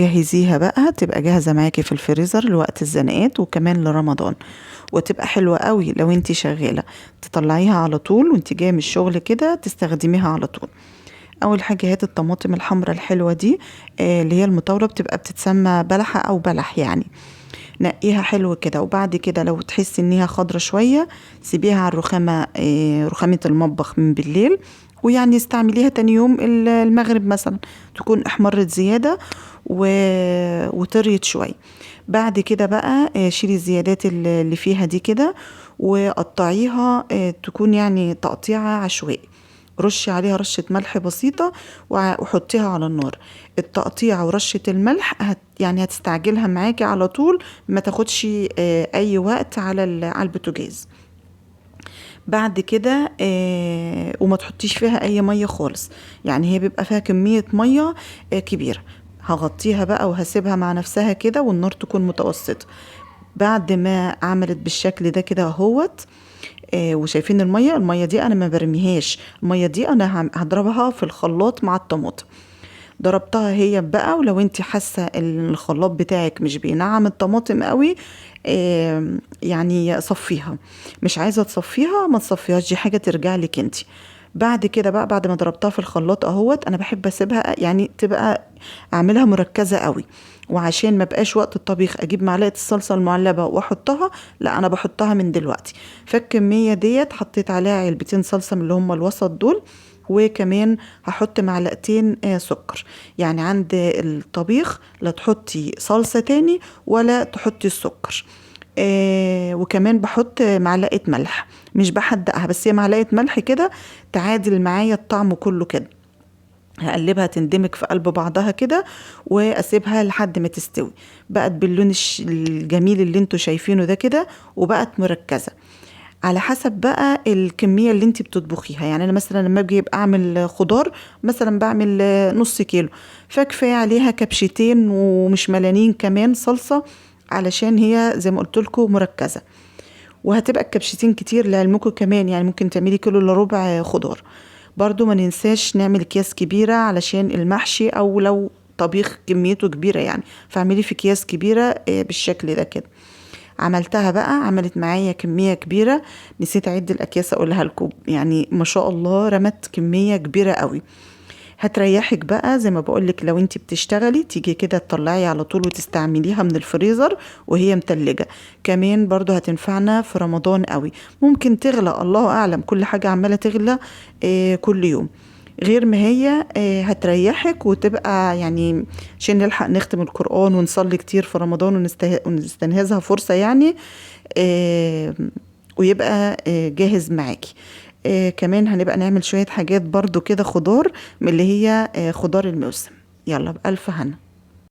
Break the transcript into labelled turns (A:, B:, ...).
A: جهزيها بقى تبقى جاهزة معاكي في الفريزر لوقت الزنقات وكمان لرمضان، وتبقى حلوة قوي لو انتي شغالة تطلعيها على طول وانتي جاية من الشغل كده تستخدميها على طول. اول حاجة هات الطماطم الحمراء الحلوة دي، اللي هي المطورة، بتبقى بتتسمى بلحة او بلح يعني. نقيها حلو كده، وبعد كده لو تحسي انها خضرة شوية سيبيها على الرخامة، رخامة المطبخ من بالليل، ويعني استعمليها تاني يوم المغرب مثلا تكون احمرت زيادة وطريت شوية. بعد كده بقى شيلي الزيادات اللي فيها دي كده وقطعيها، تكون يعني تقطيعها عشوائي. رشي عليها رشة ملح بسيطة وحطيها على النار. التقطيع ورشة الملح يعني هتستعجلها معاكي على طول، ما تاخدش اي وقت على البوتاجاز. بعد كده وما تحطيش فيها اي مية خالص، يعني هي بيبقى فيها كمية مية كبيرة. هغطيها بقى وهسيبها مع نفسها كده والنار تكون متوسطة. بعد ما عملت بالشكل ده كده اهوت، وشايفين المية دي انا ما برميهاش، المية دي انا هضربها في الخلاط مع الطماطم. ضربتها هي بقى، ولو انت حاسه ان الخلاط بتاعك مش بينعم الطماطم قوي، يعني صفيها. مش عايزه تصفيها ما تصفيهاش، دي حاجه ترجع لك انت. بعد كده بقى بعد ما ضربتها في الخلاط اهوت، انا بحب اسيبها يعني تبقى اعملها مركزه قوي، وعشان ما بقاش وقت الطبيخ اجيب معلقه الصلصه المعلبه واحطها، لا انا بحطها من دلوقتي. فالكميه ديت حطيت عليها علبتين صلصه من اللي هم الوسط دول، وكمان هحط معلقتين سكر. يعني عند الطبيخ لا تحطي صلصة تاني ولا تحطي السكر. وكمان بحط معلقة ملح، مش بحدقها، بس هي معلقة ملح كده تعادل معايا الطعم كله كده. هقلبها تندمج في قلب بعضها كده واسيبها لحد ما تستوي. بقت باللون الجميل اللي انتوا شايفينه ده كده، وبقت مركزة على حسب بقى الكمية اللي انت بتطبخيها. يعني انا مثلا لما باجي اعمل خضار مثلا بعمل نص كيلو، فكفاية عليها كبشتين ومش ملانين كمان صلصة، علشان هي زي ما قلت لكم مركزة. وهتبقى الكبشتين كتير لعلمكم كمان، يعني ممكن تعملي كيلو الا ربع خضار. برضو ما ننساش نعمل اكياس كبيرة علشان المحشي، او لو طبيخ كميته كبيرة يعني فاعملي في اكياس كبيرة بالشكل ده كده. عملتها بقى، عملت معايا كمية كبيرة، نسيت اعد الاكياس اقولها لكم، يعني ما شاء الله رمت كمية كبيرة قوي. هتريحك بقى زي ما بقولك، لو انت بتشتغلي تيجي كده تطلعي على طول وتستعمليها من الفريزر وهي متلجة. كمان برضو هتنفعنا في رمضان قوي. ممكن تغلى، الله اعلم، كل حاجة عمالة تغلى كل يوم، غير ما هي هتريحك وتبقى يعني عشان نلحق نختم القرآن ونصلي كتير في رمضان ونستنهزها فرصة يعني، ويبقى جاهز معاكي. كمان هنبقى نعمل شوية حاجات برضو كده خضار من اللي هي خضار الموسم. يلا بألف هنا.